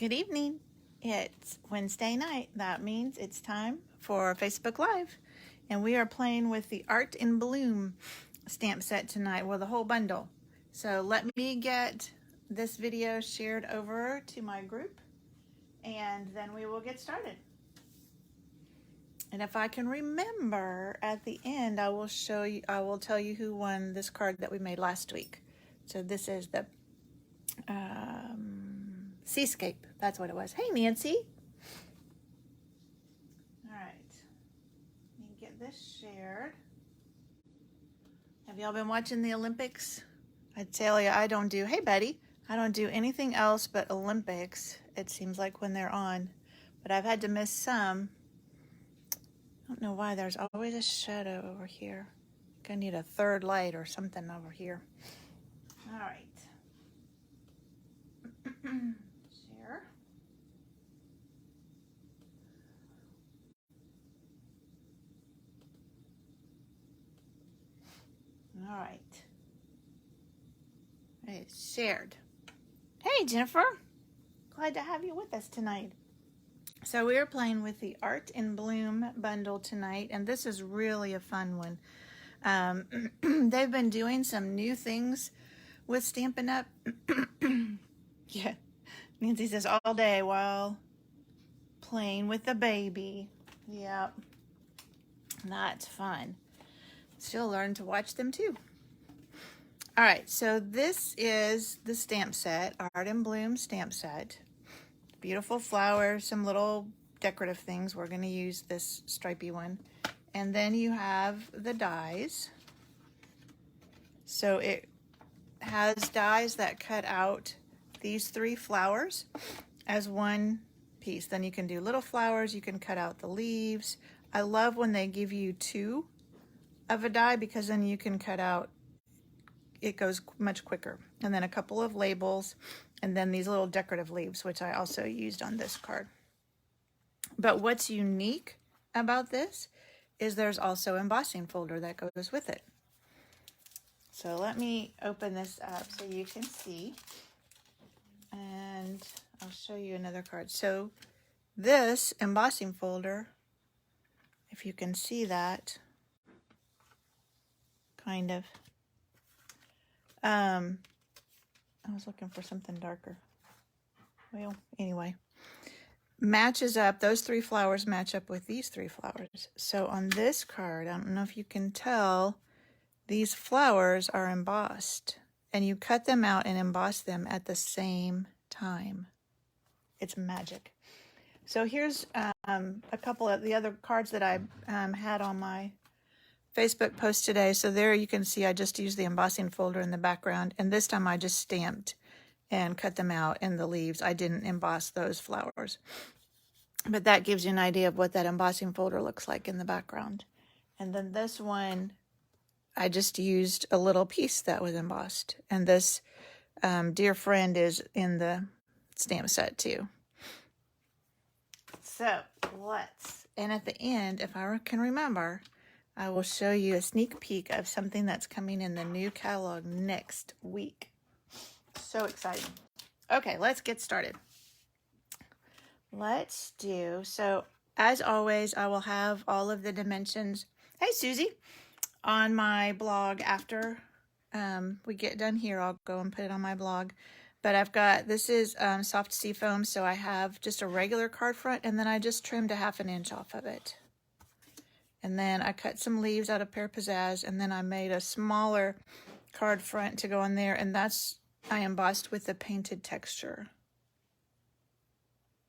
Good evening. It's Wednesday night. That means it's time for Facebook Live. And we are playing with the Art in Bloom stamp set tonight, well, the whole bundle. So let me get this video shared over to my group and then we will get started. And if I can remember at the end, I will tell you who won this card that we made last week. So this is the Seascape. That's what it was. Hey, Nancy. All right. Let me get this shared. Have y'all been watching the Olympics? I tell you, I don't do, hey, buddy, I don't do anything else but Olympics, it seems like, when they're on. But I've had to miss some. I don't know why. There's always a shadow over here. I need a third light or something over here. All right. Share. All right. It's shared. Hey, Jennifer. Glad to have you with us tonight. So we are playing with the Art in Bloom bundle tonight, and this is really a fun one. They've been doing some new things with Stampin' Up. Yeah, Nancy says all day while playing with the baby. Yep, that's fun. She'll learn to watch them too. All right, so this is the stamp set, Art in Bloom stamp set. Beautiful flowers, some little decorative things. We're going to use this stripy one. And then you have the dies. So it has dies that cut out these 3 flowers as one piece. Then you can do little flowers. You can cut out the leaves. I love when they give you 2 of a die because then you can cut out, it goes much quicker. And then a couple of labels. And then these little decorative leaves, which I also used on this card. But what's unique about this is there's also an embossing folder that goes with it. So let me open this up so you can see. And I'll show you another card. So this embossing folder, if you can see that, kind of. I was looking for something darker. Well, anyway, matches up, those 3 flowers match up with these 3 flowers. So on this card, I don't know if you can tell, these flowers are embossed and you cut them out and emboss them at the same time. It's magic. So here's a couple of the other cards that I had on my Facebook post today. So there you can see I just used the embossing folder in the background, and this time I just stamped and cut them out in the leaves. I didn't emboss those flowers. But that gives you an idea of what that embossing folder looks like in the background. And then this one, I just used a little piece that was embossed. And this dear friend is in the stamp set too. So and at the end, if I can remember, I will show you a sneak peek of something that's coming in the new catalog next week. So exciting. Okay, let's get started. So as always, I will have all of the dimensions, hey Susie, on my blog after we get done here. I'll go and put it on my blog. But I've got, this is soft seafoam, so I have just a regular card front, and then I just trimmed a 1/2 inch off of it. And then I cut some leaves out of Pear Pizzazz, and then I made a smaller card front to go on there, and that's, I embossed with the painted texture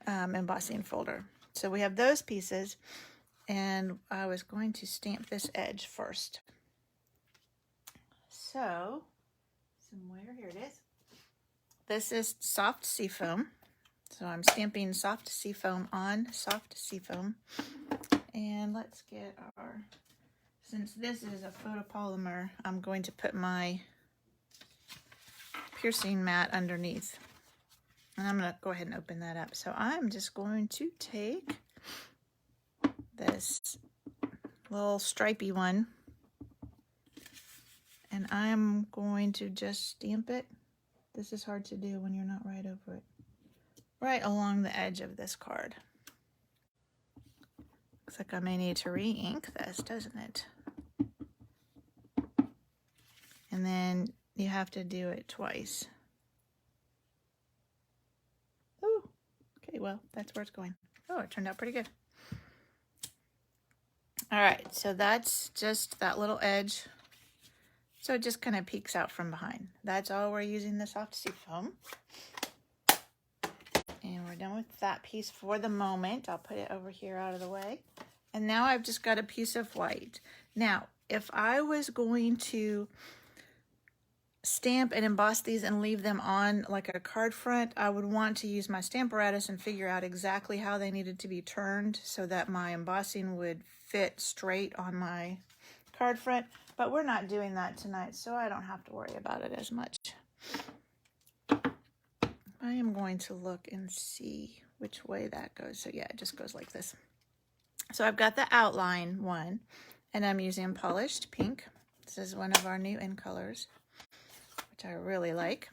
embossing folder. So we have those pieces, and I was going to stamp this edge first. So, somewhere, here it is. This is soft seafoam. So I'm stamping soft seafoam on soft seafoam. And let's get our, since this is a photopolymer, I'm going to put my piercing mat underneath. And I'm going to go ahead and open that up. So I'm just going to take this little stripy one, and I'm going to just stamp it. This is hard to do when you're not right over it. right along the edge of this card. Looks like I may need to re-ink this, doesn't it? And then you have to do it twice. Oh, okay, well, that's where it's going. Oh, it turned out pretty good. All right, so that's just that little edge. So it just kind of peeks out from behind. That's all we're using the soft sea foam. And we're done with that piece for the moment. I'll put it over here out of the way. And now I've just got a piece of white. Now, if I was going to stamp and emboss these and leave them on like a card front, I would want to use my Stamparatus and figure out exactly how they needed to be turned so that my embossing would fit straight on my card front. But we're not doing that tonight, so I don't have to worry about it as much. I am going to look and see which way that goes. So yeah, it just goes like this. So I've got the outline one, and I'm using polished pink. This is one of our new in colors, which I really like.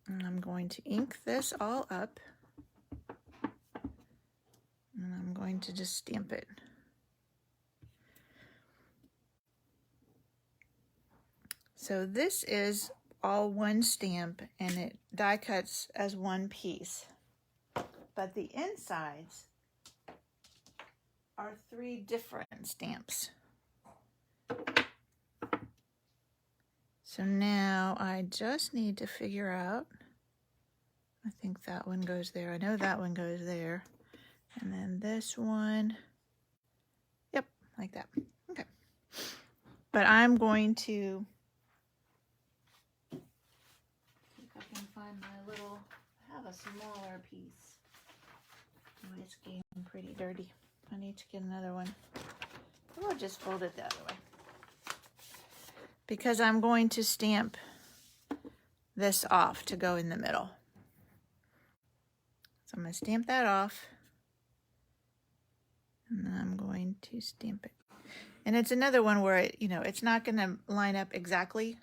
And I'm going to ink this all up. And I'm going to just stamp it. So this is all one stamp, and it die cuts as one piece. But the insides are 3 different stamps. So now I just need to figure out, I think that one goes there. I know that one goes there. And then this one, yep, like that. Okay. But I'm going to, see if I can find my little, I have a smaller piece. Oh, it's getting pretty dirty. I need to get another one. I'll just fold it the other way. Because I'm going to stamp this off to go in the middle. So I'm going to stamp that off. And then I'm going to stamp it. And it's another one where, it's not going to line up exactly,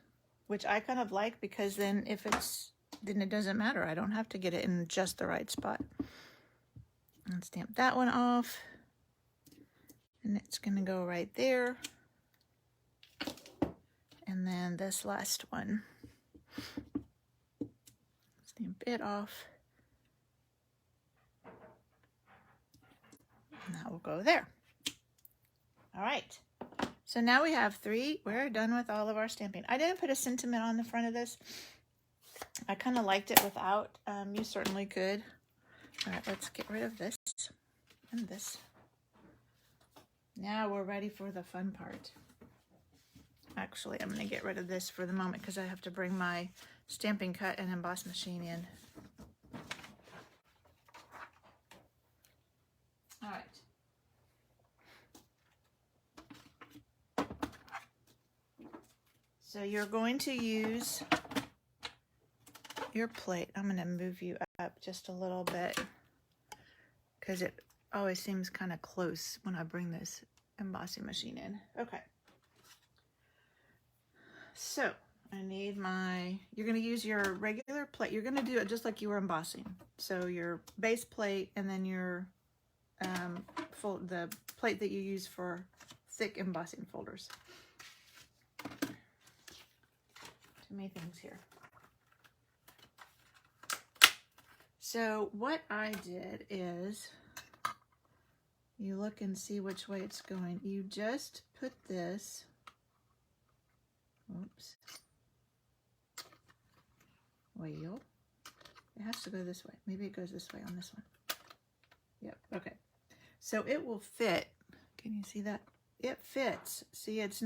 which I kind of like, because then then it doesn't matter. I don't have to get it in just the right spot. And stamp that one off. And it's going to go right there. And then this last one, stamp it off. And that will go there. All right. So now we have 3. We're done with all of our stamping. I didn't put a sentiment on the front of this. I kind of liked it without. You certainly could. All right, let's get rid of this and this. Now we're ready for the fun part. Actually, I'm going to get rid of this for the moment because I have to bring my stamping cut and emboss machine in. All right. So you're going to use your plate. I'm going to move you up just a little bit because it always seems kind of close when I bring this embossing machine in. Okay. So I need you're going to use your regular plate. You're going to do it just like you were embossing. So your base plate and then your the plate that you use for thick embossing folders. Too many things here. So what I did is, you look and see which way it's going. You just put this, oops, wheel. It has to go this way. Maybe it goes this way on this one. Yep, okay. So it will fit. Can you see that? It fits. See, it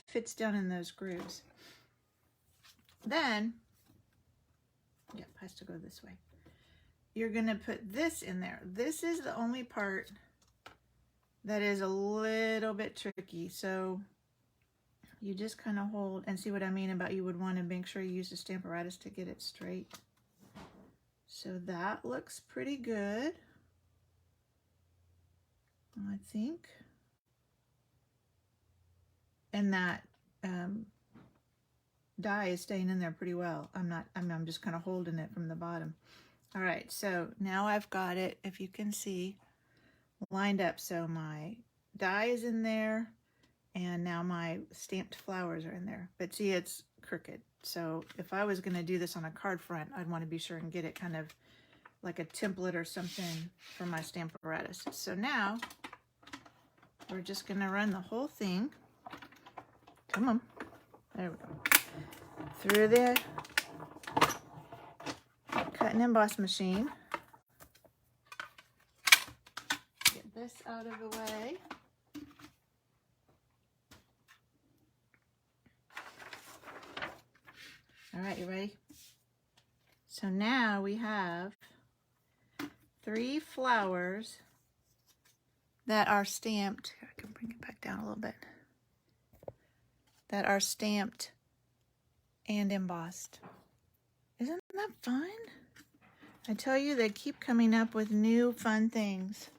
fits down in those grooves. Then, yep, has to go this way. You're going to put this in there. This is the only part that is a little bit tricky. So you just kind of hold and see what I mean about you would want to make sure you use the Stamparatus to get it straight. So that looks pretty good, I think. And that dye is staying in there pretty well. I'm just kind of holding it from the bottom. All right, so now I've got it, if you can see, lined up. So my dye is in there, and now my stamped flowers are in there. But see, it's crooked. So if I was going to do this on a card front, I'd want to be sure and get it kind of like a template or something for my stamp apparatus. So now we're just going to run the whole thing. Come on. There we go. Through the cut and emboss machine. Get this out of the way. All right, you ready? So now we have 3 flowers that are stamped. I can bring it back down a little bit. That are stamped and embossed. Isn't that fun? I tell you, they keep coming up with new fun things.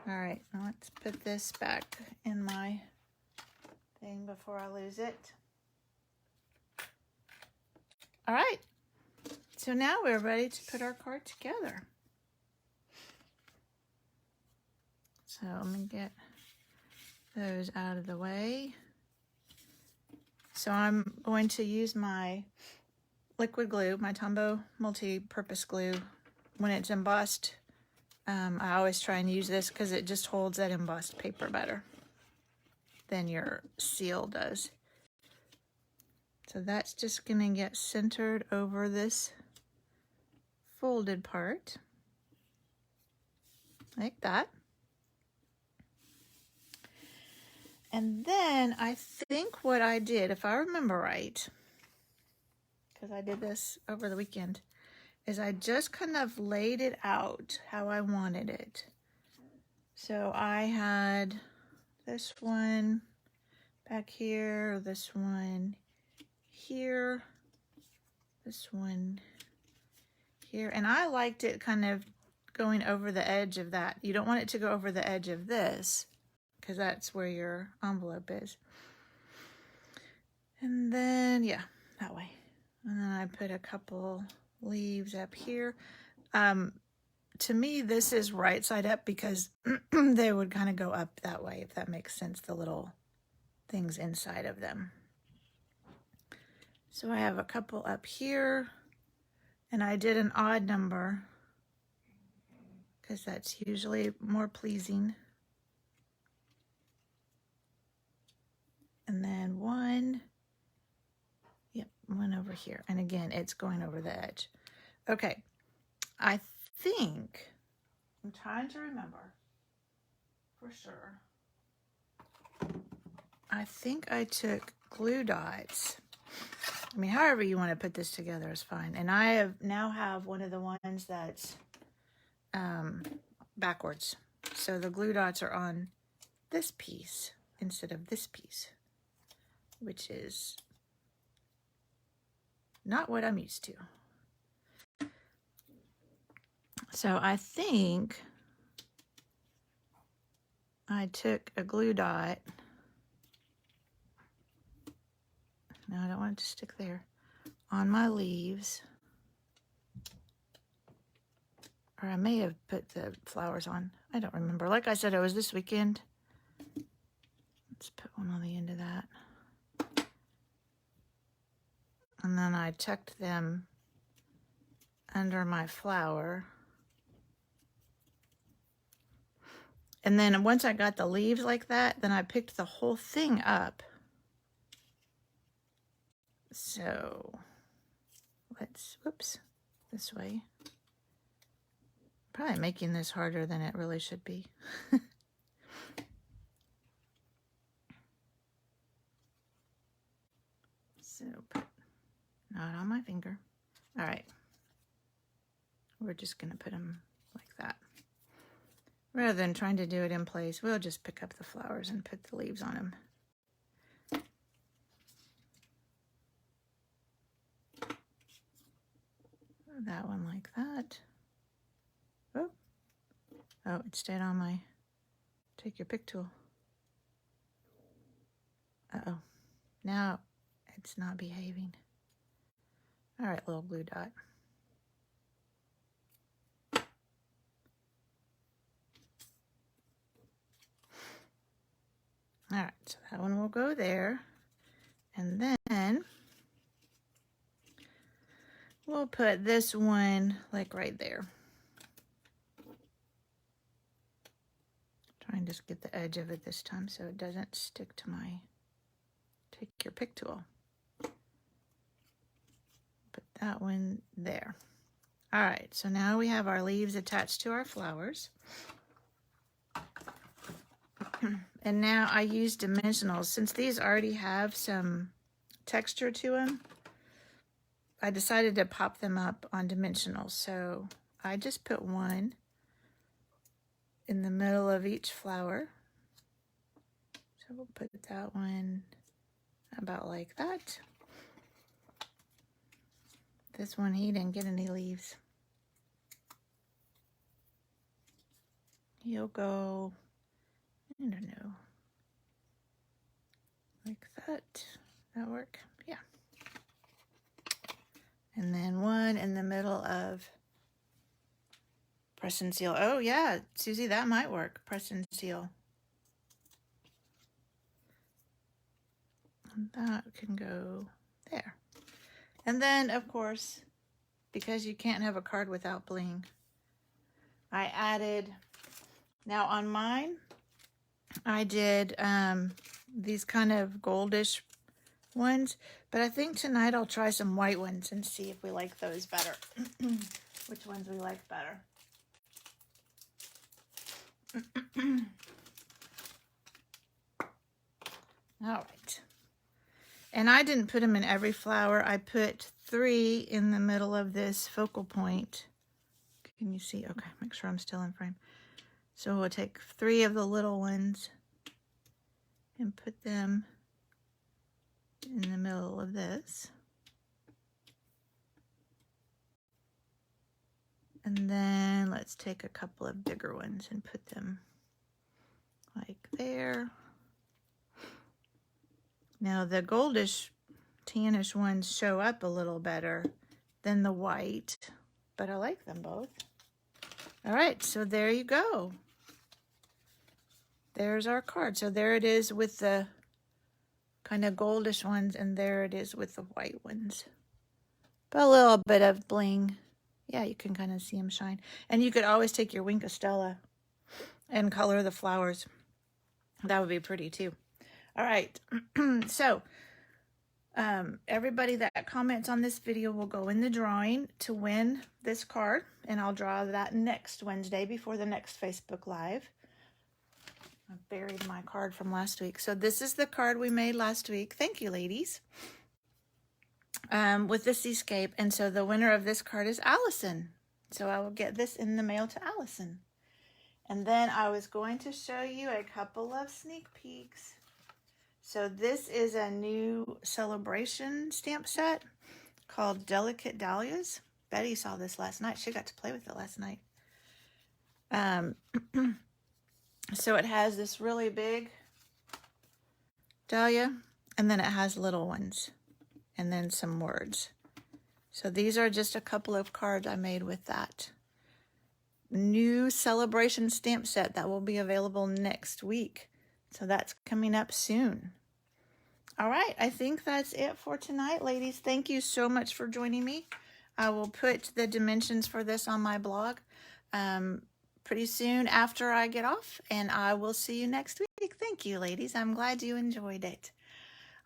All right, now let's put this back in my thing before I lose it. All right, so now we're ready to put our card together. So let me get those out of the way. So I'm going to use my liquid glue, my Tombow multi-purpose glue. When it's embossed, I always try and use this because it just holds that embossed paper better than your seal does. So that's just going to get centered over this folded part, like that. And then I think what I did, if I remember right, because I did this over the weekend, is I just kind of laid it out how I wanted it. So I had this one back here, this one here, this one here, and I liked it kind of going over the edge of that. You don't want it to go over the edge of this, because that's where your envelope is. And then, yeah, that way. And then I put a couple leaves up here. To me, this is right side up because they would kind of go up that way, if that makes sense, the little things inside of them. So I have a couple up here, and I did an odd number because that's usually more pleasing. And then one, yep, one over here. And again, it's going over the edge. Okay, I think, I'm trying to remember for sure. I think I took glue dots. I mean, however you want to put this together is fine. And I now have one of the ones that's backwards. So the glue dots are on this piece instead of this piece, which is not what I'm used to. So I think I took a glue dot. No, I don't want it to stick there. On my leaves. Or I may have put the flowers on. I don't remember. Like I said, it was this weekend. Let's put one on the end of that. And then I tucked them under my flower. And then once I got the leaves like that, then I picked the whole thing up. So let's, whoops, this way. Probably making this harder than it really should be. So put not on my finger. All right. We're just going to put them like that. Rather than trying to do it in place, we'll just pick up the flowers and put the leaves on them. That one like that. Oh, it stayed on my, take your pick tool. Uh-oh. Now It's not behaving. All right, little blue dot. All right, so that one will go there. And then we'll put this one like right there. Try and just get the edge of it this time so it doesn't stick to my, take your pick tool. Put that one there. All right, so now we have our leaves attached to our flowers. And now I use dimensionals. Since these already have some texture to them, I decided to pop them up on dimensionals. So I just put one in the middle of each flower. So we'll put that one about like that. This one, he didn't get any leaves. He'll go, I don't know, like that. That work? Yeah. And then one in the middle of press and seal. Oh yeah, Susie, that might work. Press and seal. And that can go there. And then, of course, because you can't have a card without bling, I added, now on mine, I did these kind of goldish ones, but I think tonight I'll try some white ones and see if we like those better. Which ones we like better. All right. And I didn't put them in every flower. I put 3 in the middle of this focal point. Can you see? Okay, make sure I'm still in frame. So we'll take 3 of the little ones and put them in the middle of this. And then let's take a couple of bigger ones and put them like there. Now the goldish, tannish ones show up a little better than the white, but I like them both. All right, so there you go. There's our card. So there it is with the kind of goldish ones, and there it is with the white ones. But a little bit of bling. Yeah, you can kind of see them shine. And you could always take your Wink of Stella and color the flowers. That would be pretty too. All right, so everybody that comments on this video will go in the drawing to win this card, and I'll draw that next Wednesday before the next Facebook Live. I buried my card from last week. So this is the card we made last week. Thank you, ladies. With the seascape, and so the winner of this card is Allison. So I will get this in the mail to Allison. And then I was going to show you a couple of sneak peeks. So this is a new celebration stamp set called Delicate Dahlias. Betty saw this last night. She got to play with it last night. So it has this really big dahlia, and then it has little ones, and then some words. So these are just a couple of cards I made with that new celebration stamp set that will be available next week. So that's coming up soon. All right, I think that's it for tonight, ladies. Thank you so much for joining me. I will put the dimensions for this on my blog pretty soon after I get off, and I will see you next week. Thank you, ladies. I'm glad you enjoyed it.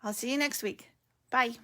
I'll see you next week. Bye.